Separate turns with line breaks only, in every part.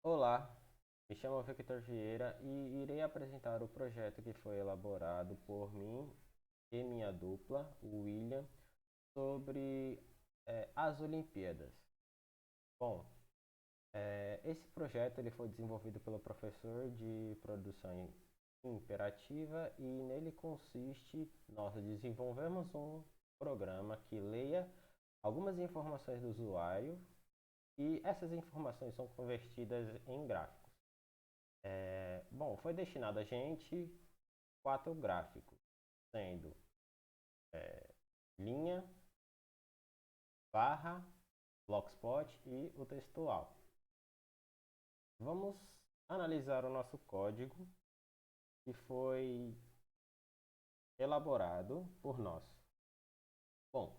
Olá, me chamo Victor Vieira e irei apresentar o projeto que foi elaborado por mim e minha dupla, o William, sobre as Olimpíadas. Bom, esse projeto ele foi desenvolvido pelo professor de produção imperativa e nele consiste nós desenvolvemos um programa que leia algumas informações do usuário e essas informações são convertidas em gráficos. Bom, foi destinado a gente quatro gráficos, sendo linha, barra, blockspot e o textual. Vamos analisar o nosso código que foi elaborado por nós. Bom,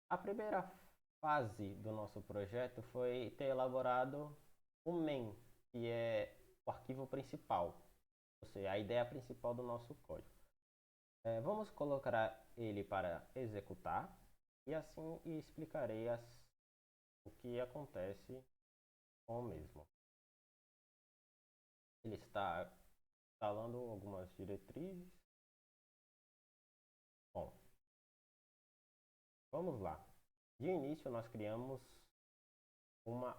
a primeira fase do nosso projeto foi ter elaborado o main, que é o arquivo principal, ou seja, a ideia principal do nosso código. Vamos colocar ele para executar e assim explicarei o que acontece com o mesmo. Ele está instalando algumas diretrizes. Bom, vamos lá. De início, nós criamos uma,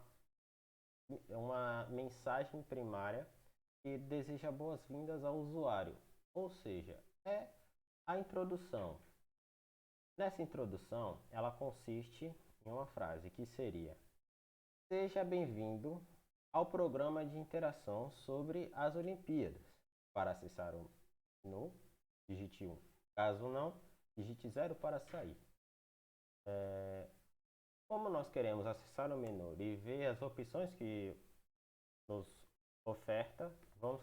uma mensagem primária que deseja boas-vindas ao usuário, ou seja, é a introdução. Nessa introdução, ela consiste em uma frase que seria: seja bem-vindo ao programa de interação sobre as Olimpíadas. Para acessar o menu, digite 1. Caso não, digite 0 para sair. Como nós queremos acessar o menu e ver as opções que nos oferta, vamos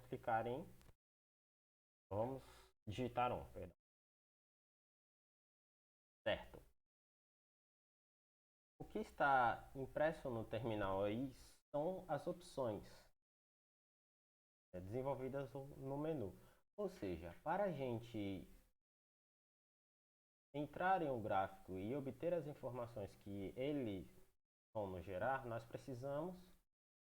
digitar 1, perdão. Certo. O que está impresso no terminal aí são as opções desenvolvidas no menu. Ou seja, para a gente entrar em um gráfico e obter as informações que ele vamos gerar, nós precisamos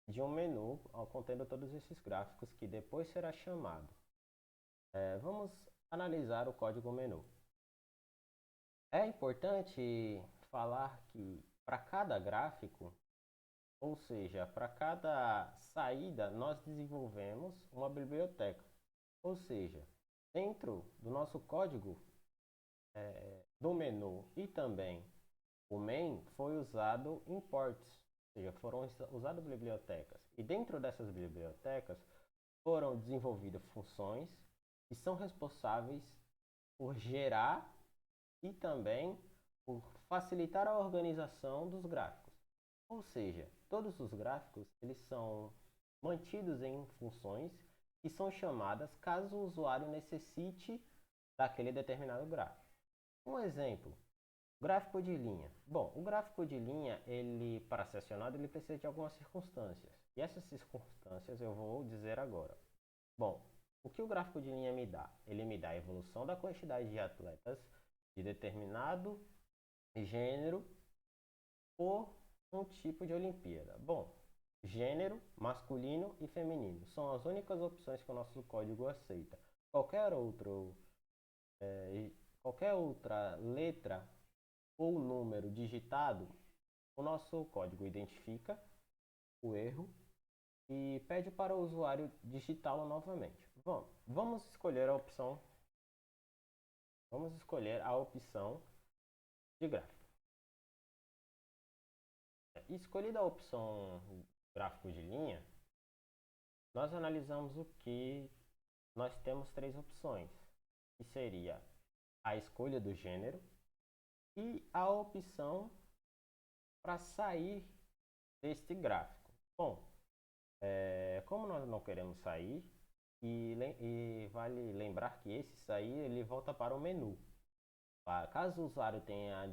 de um menu contendo todos esses gráficos que depois será chamado. Vamos analisar o código menu. É importante falar que para cada gráfico, ou seja, para cada saída, nós desenvolvemos uma biblioteca. Ou seja, dentro do nosso código do menu e também o main foi usado imports, ou seja, foram usadas bibliotecas. E dentro dessas bibliotecas foram desenvolvidas funções que são responsáveis por gerar e também por facilitar a organização dos gráficos. Ou seja, todos os gráficos eles são mantidos em funções que são chamadas caso o usuário necessite daquele determinado gráfico. Um exemplo, gráfico de linha. Bom, o gráfico de linha, ele para ser acionado, ele precisa de algumas circunstâncias. E essas circunstâncias eu vou dizer agora. Bom, o que o gráfico de linha me dá? Ele me dá a evolução da quantidade de atletas de determinado gênero por um tipo de Olimpíada. Bom, gênero, masculino e feminino são as únicas opções que o nosso código aceita. Qualquer outro, qualquer outra letra ou número digitado, o nosso código identifica o erro e pede para o usuário digitá-lo novamente. Bom, vamos escolher a opção de gráfico. Escolhida a opção gráfico de linha, nós analisamos o que nós temos três opções, que seria a escolha do gênero e a opção para sair deste gráfico. Bom, como nós não queremos sair, e vale lembrar que esse sair ele volta para o menu. Caso o usuário tenha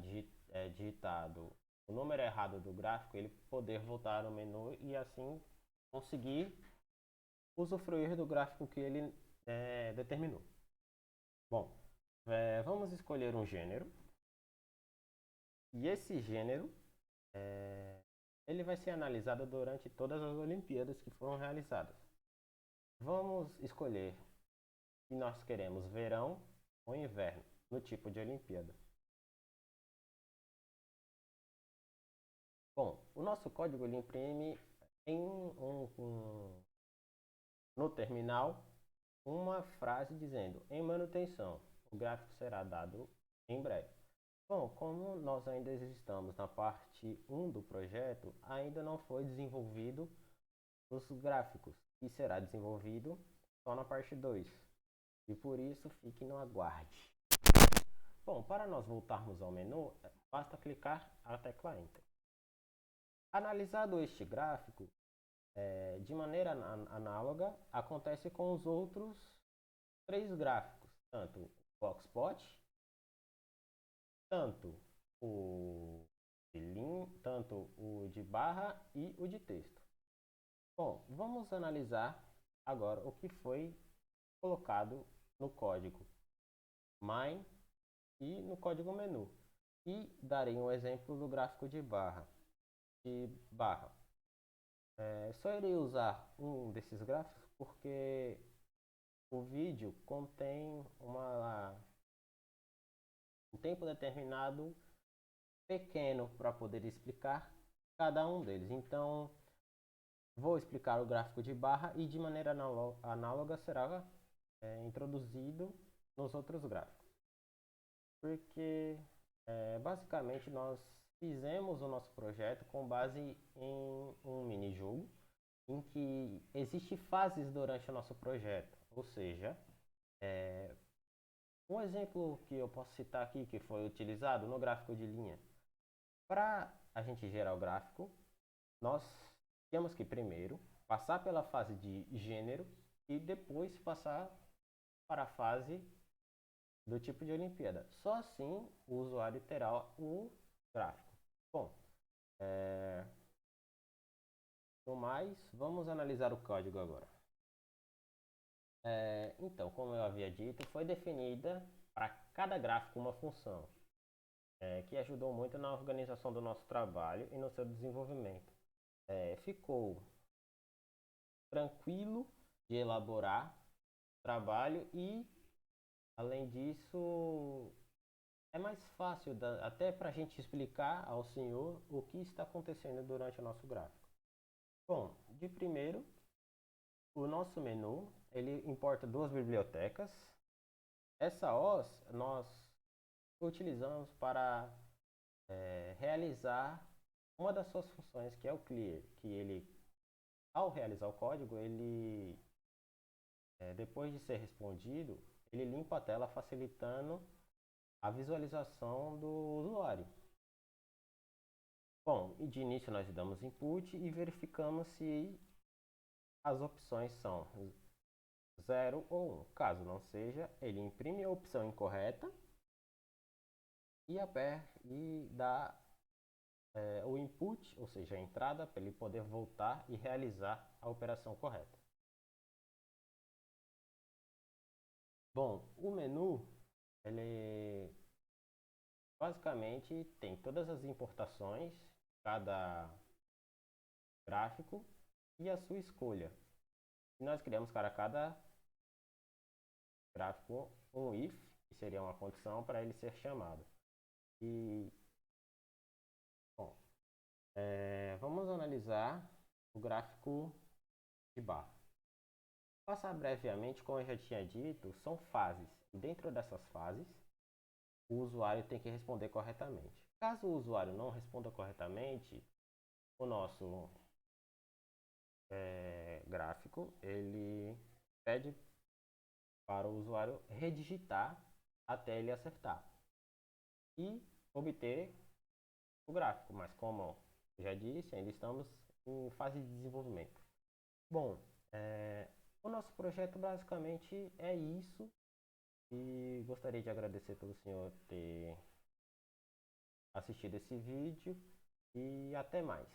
digitado o número errado do gráfico, ele poder voltar ao menu e assim conseguir usufruir do gráfico que ele determinou. Bom, vamos escolher um gênero e esse gênero ele vai ser analisado durante todas as Olimpíadas que foram realizadas. Vamos escolher se nós queremos verão ou inverno no tipo de Olimpíada. Bom, o nosso código ele imprime no terminal uma frase dizendo em manutenção, o gráfico será dado em breve. Bom, como nós ainda estamos na parte 1 do projeto, ainda não foi desenvolvido os gráficos, que será desenvolvido só na parte 2. E por isso fique no aguarde. Bom, para nós voltarmos ao menu, basta clicar a tecla Enter. Analisado este gráfico, de maneira análoga, acontece com os outros 3 gráficos, tanto o Boxplot, tanto o de barra e o de texto. Bom, vamos analisar agora o que foi colocado no código main e no código menu. E darei um exemplo do gráfico de barra. Só irei usar um desses gráficos porque o vídeo contém um tempo determinado pequeno para poder explicar cada um deles. Então, vou explicar o gráfico de barra e de maneira análoga será introduzido nos outros gráficos. Porque, basicamente, nós fizemos o nosso projeto com base em um mini-jogo em que existem fases durante o nosso projeto. Ou seja, um exemplo que eu posso citar aqui, que foi utilizado no gráfico de linha. Para a gente gerar o gráfico, nós temos que primeiro passar pela fase de gênero e depois passar para a fase do tipo de Olimpíada. Só assim o usuário terá o gráfico. Bom, no mais, vamos analisar o código agora. Então, como eu havia dito, foi definida para cada gráfico uma função, que ajudou muito na organização do nosso trabalho e no seu desenvolvimento. Ficou tranquilo de elaborar o trabalho e, além disso, é mais fácil até para a gente explicar ao senhor o que está acontecendo durante o nosso gráfico. Bom, de primeiro, o nosso menu ele importa 2 bibliotecas. Essa OS nós utilizamos para realizar uma das suas funções, que é o clear, que ele, ao realizar o código, ele, depois de ser respondido, ele limpa a tela facilitando a visualização do usuário. Bom, e de início nós damos input e verificamos se as opções são 0 ou 1. Caso não seja, ele imprime a opção incorreta e dá o input, ou seja, a entrada, para ele poder voltar e realizar a operação correta. Bom, o menu, ele basicamente tem todas as importações, cada gráfico e a sua escolha. E nós criamos para cada gráfico um if, que seria uma condição para ele ser chamado. E, bom, vamos analisar o gráfico de barra. Passar brevemente, como eu já tinha dito, são fases. E dentro dessas fases, o usuário tem que responder corretamente. Caso o usuário não responda corretamente, o nosso gráfico ele pede para o usuário redigitar até ele acertar e obter o gráfico. Mas como eu já disse, ainda estamos em fase de desenvolvimento. Bom, o nosso projeto basicamente é isso. E gostaria de agradecer pelo senhor ter assistido esse vídeo e até mais.